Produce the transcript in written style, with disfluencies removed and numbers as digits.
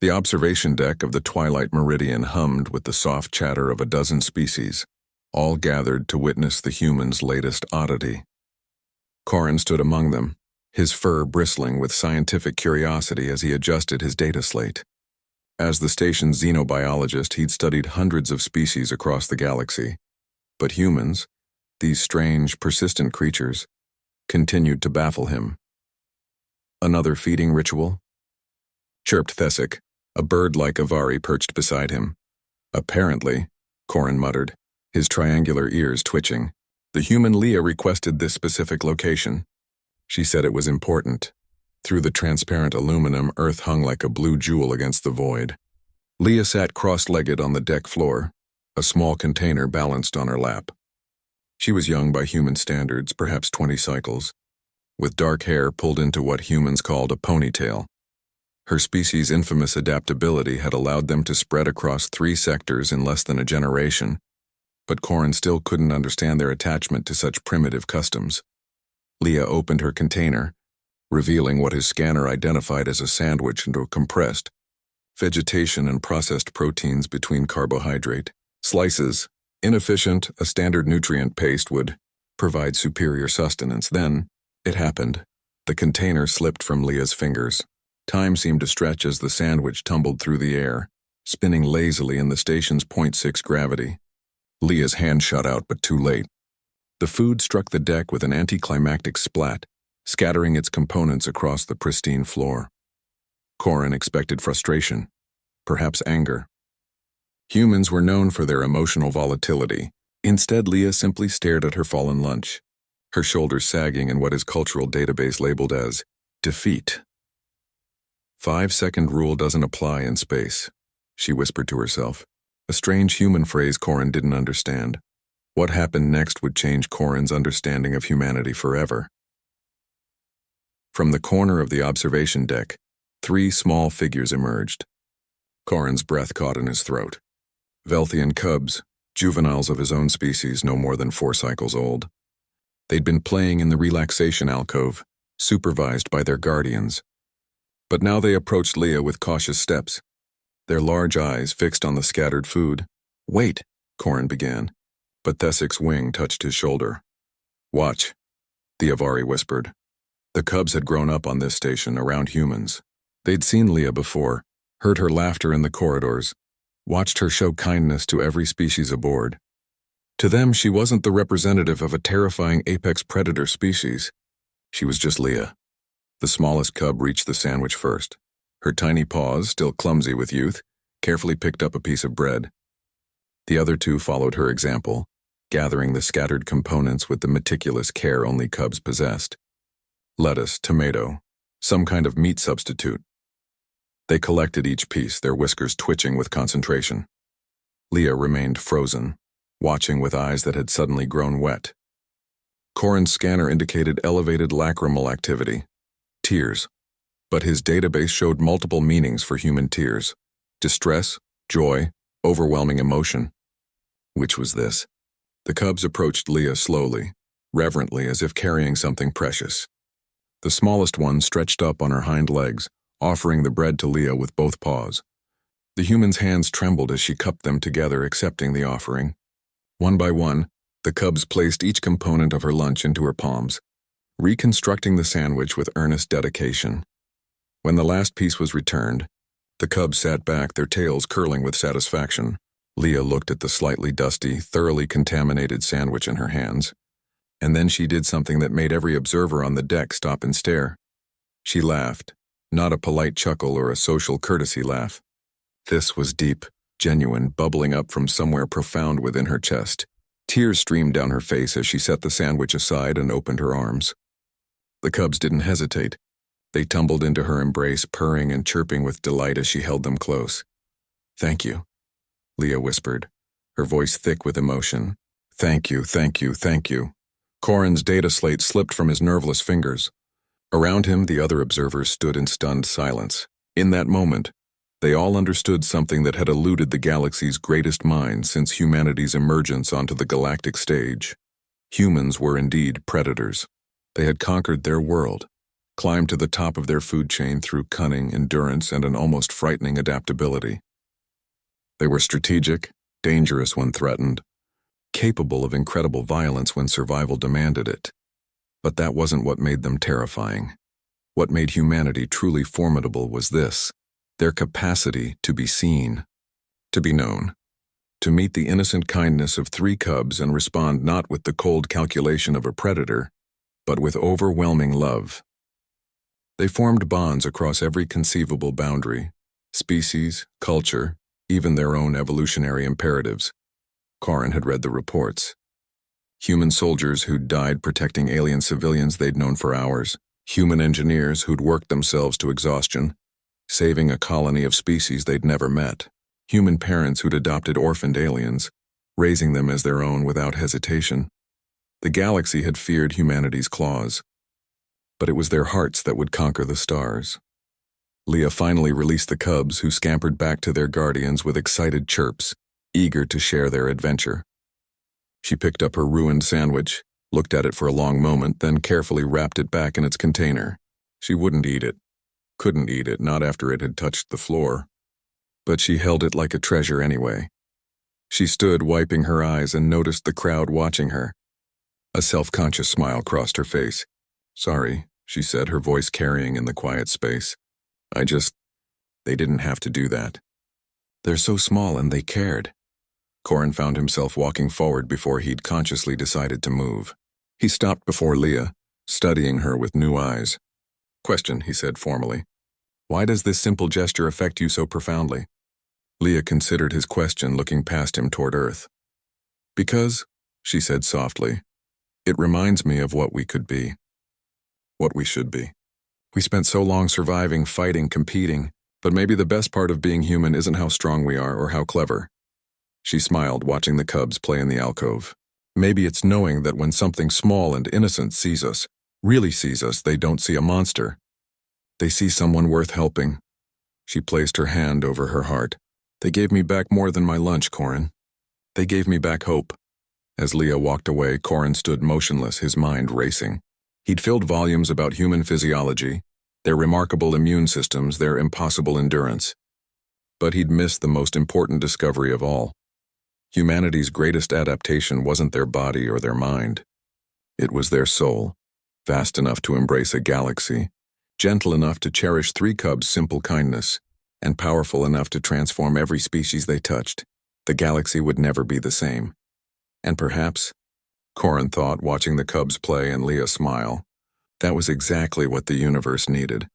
The observation deck of the Twilight Meridian hummed with the soft chatter of a dozen species, all gathered to witness the humans' latest oddity. Corin stood among them, his fur bristling with scientific curiosity as he adjusted his data slate. As the station's xenobiologist, he'd studied hundreds of species across the galaxy. But humans, these strange, persistent creatures, continued to baffle him. "Another feeding ritual?" chirped Thesic, a bird-like avari perched beside him. "Apparently," Corin muttered, his triangular ears twitching. "The human Leah requested this specific location. She said it was important." Through the transparent aluminum, Earth hung like a blue jewel against the void. Leah sat cross-legged on the deck floor, a small container balanced on her lap. She was young by human standards, perhaps 20 cycles, with dark hair pulled into what humans called a ponytail. Her species' infamous adaptability had allowed them to spread across 3 sectors in less than a generation, but Corin still couldn't understand their attachment to such primitive customs. Leah opened her container, revealing what his scanner identified as a sandwich into a compressed vegetation and processed proteins between carbohydrate slices. Inefficient, a standard nutrient paste would provide superior sustenance. Then, it happened. The container slipped from Leah's fingers. Time seemed to stretch as the sandwich tumbled through the air, spinning lazily in the station's 0.6 gravity. Leah's hand shot out, but too late. The food struck the deck with an anticlimactic splat, scattering its components across the pristine floor. Corin expected frustration, perhaps anger. Humans were known for their emotional volatility. Instead, Leah simply stared at her fallen lunch, her shoulders sagging in what his cultural database labeled as defeat. 5-second rule doesn't apply in space, she whispered to herself, a strange human phrase Corin didn't understand. What happened next would change Corin's understanding of humanity forever. From the corner of the observation deck, 3 small figures emerged. Corin's breath caught in his throat. Velthian cubs, juveniles of his own species no more than 4 cycles old. They'd been playing in the relaxation alcove, supervised by their guardians. But now they approached Leah with cautious steps, their large eyes fixed on the scattered food. "Wait," Corin began, but Thesic's wing touched his shoulder. "Watch," the avari whispered. The cubs had grown up on this station around humans. They'd seen Leah before, heard her laughter in the corridors, watched her show kindness to every species aboard. To them, she wasn't the representative of a terrifying apex predator species. She was just Leah. The smallest cub reached the sandwich first. Her tiny paws, still clumsy with youth, carefully picked up a piece of bread. The other 2 followed her example, gathering the scattered components with the meticulous care only cubs possessed. Lettuce, tomato, some kind of meat substitute. They collected each piece, their whiskers twitching with concentration. Leah remained frozen, watching with eyes that had suddenly grown wet. Corin's scanner indicated elevated lacrimal activity, tears, but his database showed multiple meanings for human tears: distress, joy, overwhelming emotion. Which was this? The cubs approached Leah slowly, reverently, as if carrying something precious. The smallest one stretched up on her hind legs, offering the bread to Leah with both paws. The human's hands trembled as she cupped them together, accepting the offering. One by one, the cubs placed each component of her lunch into her palms, reconstructing the sandwich with earnest dedication. When the last piece was returned, the cubs sat back, their tails curling with satisfaction. Leah looked at the slightly dusty, thoroughly contaminated sandwich in her hands, and then she did something that made every observer on the deck stop and stare. She laughed, not a polite chuckle or a social courtesy laugh. This was deep, genuine, bubbling up from somewhere profound within her chest. Tears streamed down her face as she set the sandwich aside and opened her arms. The cubs didn't hesitate. They tumbled into her embrace, purring and chirping with delight as she held them close. "Thank you," Leah whispered, her voice thick with emotion. "Thank you, thank you, thank you." Corin's data slate slipped from his nerveless fingers. Around him, the other observers stood in stunned silence. In that moment, they all understood something that had eluded the galaxy's greatest minds since humanity's emergence onto the galactic stage. Humans were indeed predators. They had conquered their world, climbed to the top of their food chain through cunning, endurance, and an almost frightening adaptability. They were strategic, dangerous when threatened, capable of incredible violence when survival demanded it. But that wasn't what made them terrifying. What made humanity truly formidable was this: their capacity to be seen, to be known, to meet the innocent kindness of 3 cubs and respond not with the cold calculation of a predator, but with overwhelming love. They formed bonds across every conceivable boundary: species, culture, even their own evolutionary imperatives. Corin had read the reports. Human soldiers who'd died protecting alien civilians they'd known for hours, human engineers who'd worked themselves to exhaustion, saving a colony of species they'd never met, human parents who'd adopted orphaned aliens, raising them as their own without hesitation. The galaxy had feared humanity's claws, but it was their hearts that would conquer the stars. Leah finally released the cubs, who scampered back to their guardians with excited chirps, eager to share their adventure. She picked up her ruined sandwich, looked at it for a long moment, then carefully wrapped it back in its container. She wouldn't eat it. Couldn't eat it, not after it had touched the floor. But she held it like a treasure anyway. She stood wiping her eyes and noticed the crowd watching her. A self-conscious smile crossed her face. "Sorry," she said, her voice carrying in the quiet space. They didn't have to do that. They're so small and they cared." Corin found himself walking forward before he'd consciously decided to move. He stopped before Leah, studying her with new eyes. "Question," he said formally. "Why does this simple gesture affect you so profoundly?" Leah considered his question, looking past him toward Earth. "Because," she said softly, "it reminds me of what we could be. What we should be. We spent so long surviving, fighting, competing, but maybe the best part of being human isn't how strong we are or how clever." She smiled, watching the cubs play in the alcove. "Maybe it's knowing that when something small and innocent sees us, really sees us, they don't see a monster. They see someone worth helping." She placed her hand over her heart. "They gave me back more than my lunch, Corin. They gave me back hope." As Leah walked away, Corin stood motionless, his mind racing. He'd filled volumes about human physiology, their remarkable immune systems, their impossible endurance. But he'd missed the most important discovery of all. Humanity's greatest adaptation wasn't their body or their mind. It was their soul, vast enough to embrace a galaxy, gentle enough to cherish 3 cubs' simple kindness, and powerful enough to transform every species they touched. The galaxy would never be the same. And perhaps, Corin thought, watching the cubs play and Leah smile, that was exactly what the universe needed.